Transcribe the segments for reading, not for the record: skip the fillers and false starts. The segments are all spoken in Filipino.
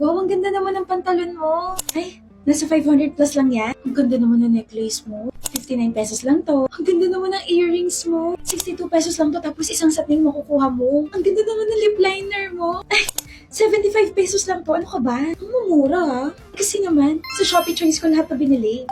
Wow, ang ganda naman ng pantalon mo. Ay, nasa 500 plus lang yan. Ang ganda naman ng necklace mo. 59 pesos lang to. Ang ganda naman ng earrings mo. 62 pesos lang to, tapos isang set na yung makukuha mo. Ang ganda naman ng lip liner mo. Ay, 75 pesos lang to. Ano ka ba? Ang mumura ha. Kasi naman, sa Shopee Choice ko lahat na binili.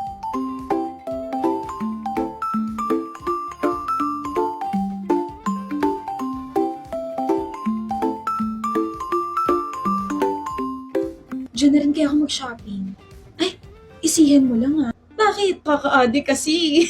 Diyan na rin kaya ako mag-shopping. Ay, isihan mo lang ha. Bakit? Kaka-adi kasi.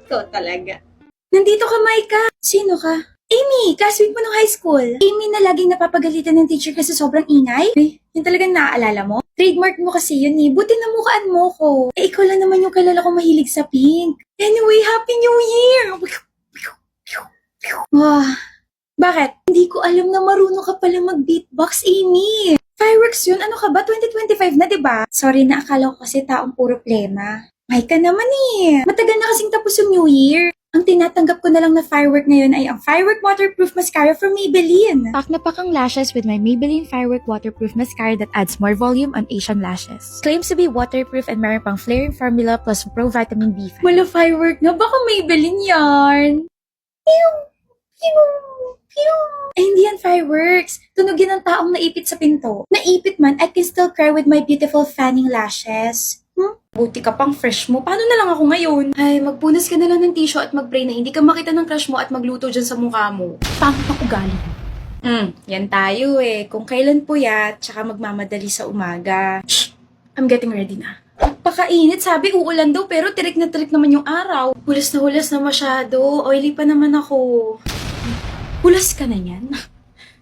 Ikaw talaga. Nandito ka, Maika. Sino ka? Amy, classmate mo nung high school. Amy na laging napapagalitan ng teacher kasi sobrang ingay. Ay, yun talagang naaalala mo? Trademark mo kasi yun eh. Buti namukaan mo ko. Eh, ikaw lang naman yung kilala ko mahilig sa pink. Anyway, Happy New Year! Wah, bakit? Hindi ko alam na marunong ka pala mag-beatbox, Amy. Fireworks yun? Ano ka ba? 2025 na, diba? Sorry na, akala ko kasi taong puro plema. May ka naman eh. Matagal na kasing tapos yung New Year. Ang tinatanggap ko na lang na firework ngayon ay ang Firework Waterproof Mascara from Maybelline. Pak na pak ang lashes with my Maybelline Firework Waterproof Mascara that adds more volume on Asian lashes. Claims to be waterproof and meron pang flaring formula plus pro vitamin B5. Wala firework na. Baka Maybelline yarn. Pew! Pew! Pew! Ay, hindi yan fireworks. Tunog yan ng taong naipit sa pinto. Naipit man, I can still cry with my beautiful fanning lashes. Buti ka pang fresh mo. Paano na lang ako ngayon? Ay, magpunas ka na lang ng tissue at mag-pray na hindi ka makita ng crush mo at magluto dyan sa mukha mo. Pangit ang ugali. Yan tayo eh. Kung kailan puyat, tsaka magmamadali sa umaga. Shh! I'm getting ready na. Pakainit, sabi uulan daw pero tirik na naman yung araw. Hulas na masyado. Oily pa naman ako. Hulas ka na yan?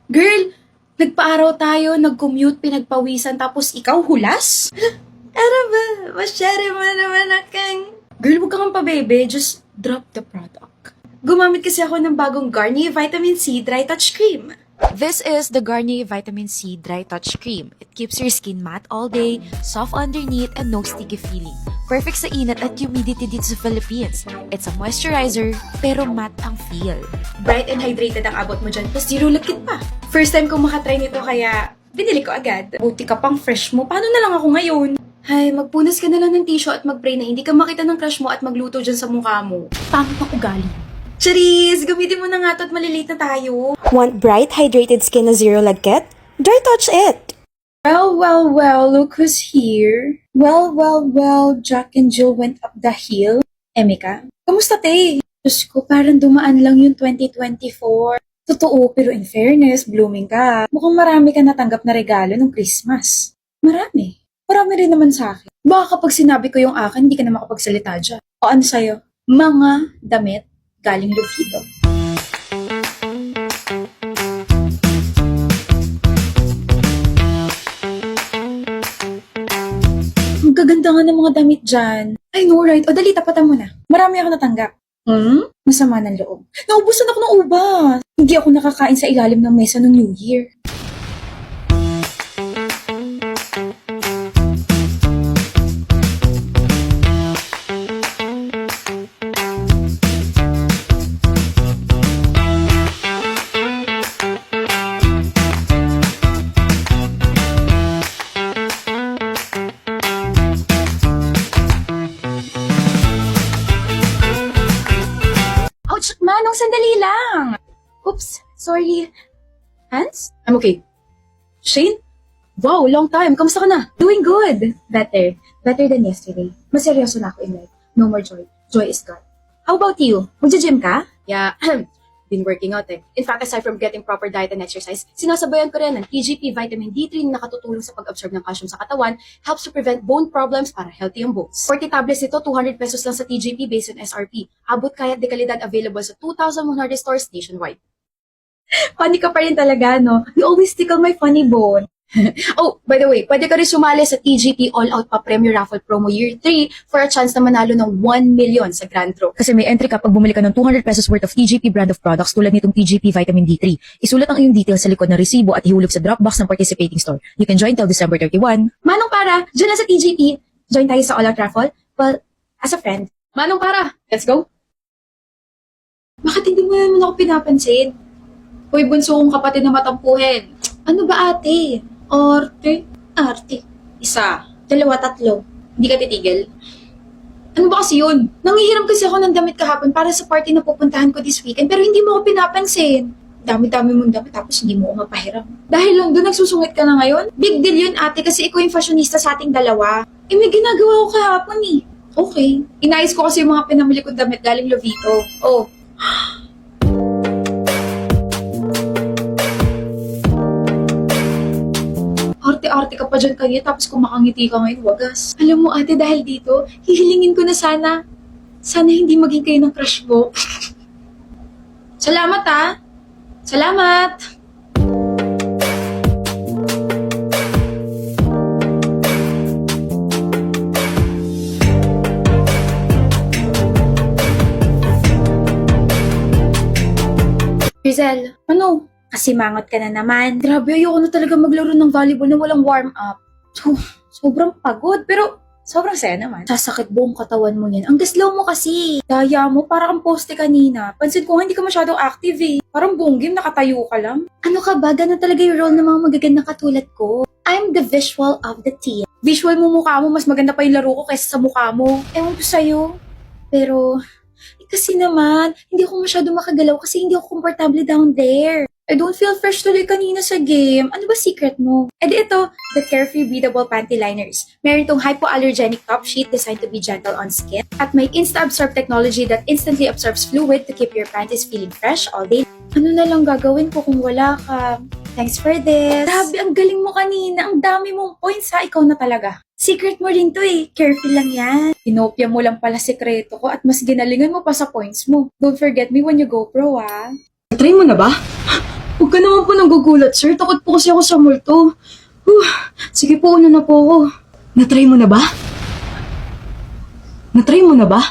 Girl, nagpa-araw tayo, nag-commute, pinagpawisan, tapos ikaw hulas? Ano ba? Masyari mo naman akang... Girl, huwag kang pabebe. Just drop the product. Gumamit kasi ako ng bagong Garnier Vitamin C Dry Touch Cream. This is the Garnier Vitamin C Dry Touch Cream. It keeps your skin matte all day, soft underneath, and no sticky feeling. Perfect sa inat at humidity dito sa Philippines. It's a moisturizer, pero matte ang feel. Bright and hydrated ang abot mo dyan, plus zero lakit pa. First time kong makatry nito kaya binili ko agad. Buti ka pang fresh mo. Paano na lang ako ngayon? Ay, magpunas ka na lang ng tissue at mag-pray na hindi ka makita ng crush mo at magluto dyan sa mukha mo. Pangit ang ugali. Charis! Gamitin mo na nga to at malilate na tayo. Want bright, hydrated skin na zero lagkit? Dry touch it! Well, look who's here. Well, Jack and Jill went up the hill. Emika, kamusta te? Diyos ko, parang dumaan lang yung 2024. Totoo, pero in fairness, blooming ka. Mukhang marami ka natanggap na regalo ng Christmas. Marami. Marami rin naman sa akin. Baka kapag sinabi ko yung akin, hindi ka na makapagsalita dyan. O ano sa'yo? Mga damit galing Lufito. Ang gaganda nga ng mga damit dyan. I know, right? O dali, tapatan mo na. Marami ako natanggap. Masama ng loob. Naubusan ako ng ubas. Hindi ako nakakain sa ilalim ng mesa ng New Year. Ouch! Manong, sandali lang! Oops, sorry. Hans? I'm okay. Shane? Wow, long time. Kamusta ka na? Doing good. Better. Better than yesterday. Mas seryoso na ako in life. No more joy. Joy is gone. How about you? Magja-gym ka? Yeah, been working out eh. In fact, aside from getting proper diet and exercise, sinasabayan ko rin ng TGP Vitamin D3 na nakatutulong sa pag-absorb ng calcium sa katawan, helps to prevent bone problems para healthy ang bones. 40 tablets ito, 200 pesos lang sa TGP based on SRP. Abot kaya at dekalidad available sa 2,100 stores nationwide. Funny ka pa rin talaga, no? You always tickle my funny bone. Oh, by the way, pwede ka rin sumali sa TGP All Out Pa Premier Raffle Promo Year 3 for a chance na manalo ng 1 million sa Grand Draw. Kasi may entry kapag bumili ka ng 200 pesos worth of TGP brand of products tulad nitong TGP Vitamin D3. Isulat ang iyong details sa likod ng resibo at ihulog sa Dropbox ng participating store. You can join till December 31. Manong para, dyan na sa TGP. Join tayo sa All Out Raffle. Well, as a friend. Manong para, let's go! Bakit hindi mo naman ako pinapansin? Hoy, bunso kong kapatid na matampuhin. Ano ba ate? Arte. Arte. Isa. Dalawa, tatlo. Hindi ka titigil? Ano ba kasi yun? Nangihiram kasi ako ng damit kahapon para sa party na pupuntahan ko this weekend pero hindi mo ako pinapansin. Dami-dami mong damit tapos hindi mo ako mapahiram. Dahil lang doon nagsusungit ka na ngayon? Big deal yun ate kasi ikaw yung fashionista sa ating dalawa. Eh may ginagawa ko kahapon eh. Okay. Inayos ko kasi yung mga pinamili kong damit galing Lovito. Oh. Arte-arte ka pa dyan kanina tapos kumakangiti ka ngayon, wagas. Alam mo ate, dahil dito, hihilingin ko na sana hindi maging kayo ng crush mo. Salamat ah! Salamat! Rizal, ano? Kasimangot ka na naman. Grabe, ayoko na talaga maglaro ng volleyball na walang warm-up. Sobrang pagod, pero sobrang saya naman. Sasakit buong katawan mo yan. Ang gaslaw mo kasi. Daya mo, para kang poste kanina. Pansin ko, hindi ka masyadong active eh. Parang buong game, nakatayo ka lang. Ano ka ba? Ganun talaga yung role ng mga magagandang katulad ko. I'm the visual of the team. Visual mo mukha mo, mas maganda pa yung laro ko kaysa sa mukha mo. Ewan ko sa'yo. Pero, kasi naman, hindi ako masyado makagalaw kasi hindi ako komportable down there. I don't feel fresh tuloy kanina sa game. Ano ba secret mo? Eh di ito, the Carefree Breathable Panty Liners. Meron itong hypoallergenic top sheet designed to be gentle on skin. At may Insta-Absorb technology that instantly absorbs fluid to keep your panties feeling fresh all day. Ano na lang gagawin ko kung wala ka? Thanks for this. Grabe, ang galing mo kanina. Ang dami mong points ha. Ikaw na talaga. Secret mo rin to eh. Carefree lang yan. Inopia mo lang pala sekreto ko at mas ginalingan mo pa sa points mo. Don't forget me when you go pro ah. Try mo na ba? Huwag ka naman po nagugulat, sir. Takot po kasi ako sa multo. Sige po, una na po ako. Natry mo na ba? Natry mo na ba?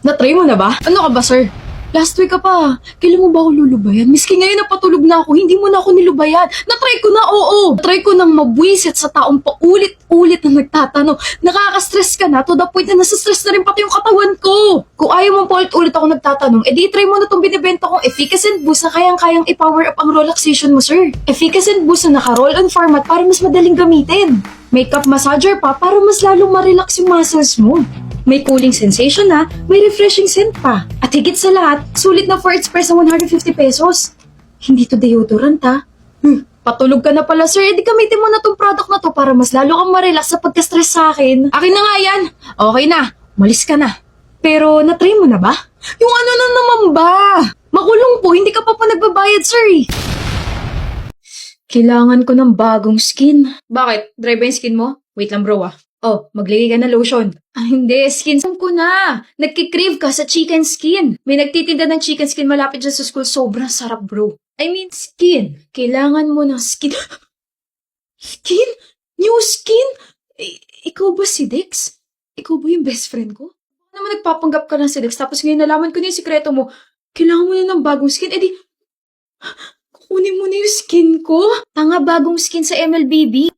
Natry mo na ba? Ano ka ba, sir? Last week ka pa. Kailan mo ba ako lulubayan? Miski ngayon napatulog na ako, hindi mo na ako nilubayan. Natry ko na, oo. Natry ko nang mabwisit sa taong paulit-ulit na nagtatanong. Nakaka-stress ka na to the point na nasa-stress na rin pati yung katawan ko. Kung ayaw mo paulit-ulit ako nagtatanong, edi try mo na itong binibenta kong Efficacent Boost na kayang-kayang i-power up ang relaxation mo, sir. Efficacent Boost na naka-roll-on format para mas madaling gamitin. Makeup massager pa para mas lalong ma-relax yung muscles mo. May cooling sensation na, may refreshing scent pa. At higit sa lahat, sulit na for its price na 150 pesos. Hindi to deodorant ha. Patulog ka na pala sir, edi gamitin mo na tong product na to para mas lalo kang ma-relax sa pagka-stress sa akin. Akin na nga yan. Okay na, malis ka na. Pero na-try mo na ba? Yung ano na naman ba? Makulong po, hindi ka pa nagbabayad sir. Kailangan ko ng bagong skin. Bakit? Dry ba yung skin mo? Wait lang bro ah. Oh, maglagay ka na lotion. Ah, hindi. Skin ko na. Nagkikrave ka sa chicken skin. May nagtitinda ng chicken skin malapit dyan sa school. Sobrang sarap, bro. I mean, skin. Kailangan mo ng skin. Skin? New skin? Ikaw ba si Dex? Ikaw ba yung best friend ko? Baka naman nagpapanggap ka lang si Dex tapos ngayon nalaman ko na yung sikreto mo. Kailangan mo na ng bagong skin. Eh di, kukunin mo na yung skin ko. Tanga, bagong skin sa MLBB.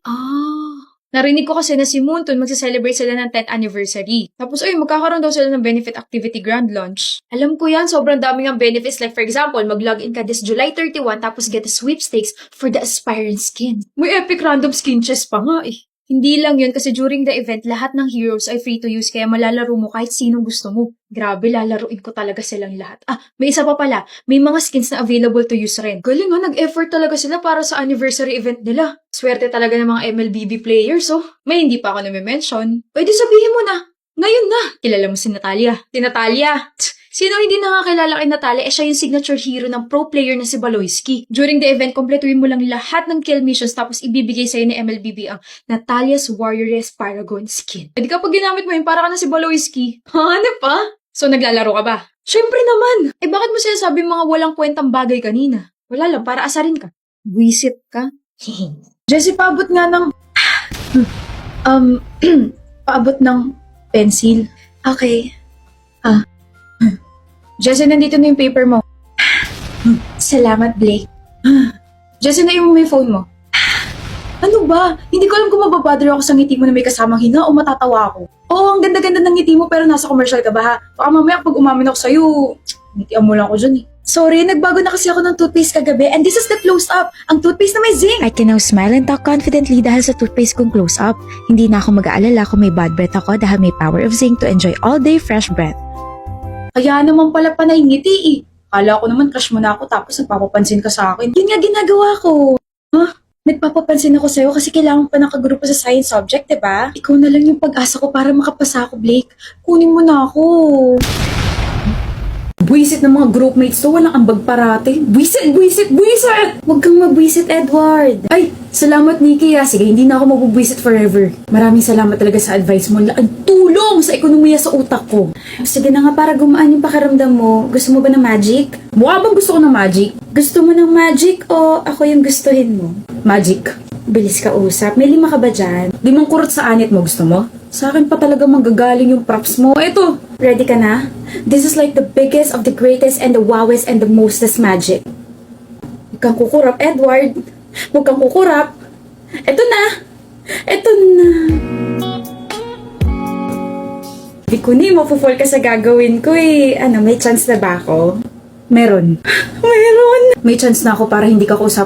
Narinig ko kasi na si Moonton magsa-celebrate sila ng 10th anniversary. Tapos, magkakaroon daw sila ng benefit activity grand launch. Alam ko yan, sobrang daming ang benefits. Like, for example, mag-login ka this July 31 tapos get a sweepstakes for the aspirant skin. May epic random skin chest pa nga eh. Hindi lang yun kasi during the event, lahat ng heroes ay free to use kaya malalaro mo kahit sinong gusto mo. Grabe, lalaruin ko talaga silang lahat. May isa pa pala, may mga skins na available to use rin. Galing nag-effort talaga sila para sa anniversary event nila. Swerte talaga ng mga MLBB players, oh. May hindi pa ako nami-mention. Pwede sabihin mo na, ngayon na. Kilala mo si Natalia. Si Natalia! Sino hindi nakakilala kay Natalia? Siya yung signature hero ng pro player na si Baloyski. During the event, kompletuhin mo lang lahat ng kill missions tapos ibibigay sa'yo ni MLBB ang Natalia's Warrioress Paragon skin. Pwede kapag ginamit mo yun, para ka na si Baloyski. Ano pa? So, naglalaro ka ba? Siyempre naman! Bakit mo sinasabi mga walang kwentang bagay kanina? Wala lang, para asarin ka. Buisit ka? Jessie, paabot nga ng... paabot ng pencil. Okay. Jessie, nandito na yung paper mo. Salamat, Blake. Jessie, naiwan mo yung phone mo. Ano ba? Hindi ko alam kung mababother ako sa ngiti mo na may kasamang hina o matatawa ako. Oo, ang ganda-ganda ng ngiti mo pero nasa commercial ka ba ha? Baka mamaya pag umamin ako sa'yo, ngitian mo lang ako dyan eh. Sorry, nagbago na kasi ako ng toothpaste kagabi and this is the close up. Ang toothpaste na may zinc. I can now smile and talk confidently dahil sa toothpaste kong close up. Hindi na ako mag-aalala kung may bad breath ako dahil may power of zinc to enjoy all day fresh breath. Kaya naman pala panay ngiti eh. Kala ko naman crush mo na ako tapos nagpapapansin ka sa akin. Yun nga ginagawa ko. Huh? Nagpapapansin ako sa'yo kasi kailangan pa nakagrupo sa science subject, diba? Ikaw na lang yung pag-asa ko para makapasa ako, Blake. Kunin mo na ako. Buwisit ng mga groupmates to, walang ambag parate. Buwisit, buwisit, buwisit! Huwag kang mabwisit, Edward. Ay, salamat, Nikki. Sige, hindi na ako mabubwisit forever. Maraming salamat talaga sa advice mo. Laking tulong sa ekonomiya sa utak ko. Sige na nga, para gumaan yung pakiramdam mo. Gusto mo ba ng magic? Mukha bang gusto ko ng magic? Gusto mo ng magic o ako yung gustuhin mo? Magic. Bilis ka usap. May 5 ka ba dyan? 5 kurot sa anit mo. Gusto mo? Sa akin pa talaga manggagaling yung props mo. Eto! Ready ka na? This is like the biggest of the greatest and the wowest and the mostest magic. Huwag kang kukurap, Edward. Huwag kang kukurap. Eto na! Eto na! Di ko ni mapufall ka sa gagawin ko eh. Ano, may chance na ba ako? Meron. Meron! May chance na ako para hindi ka kausapin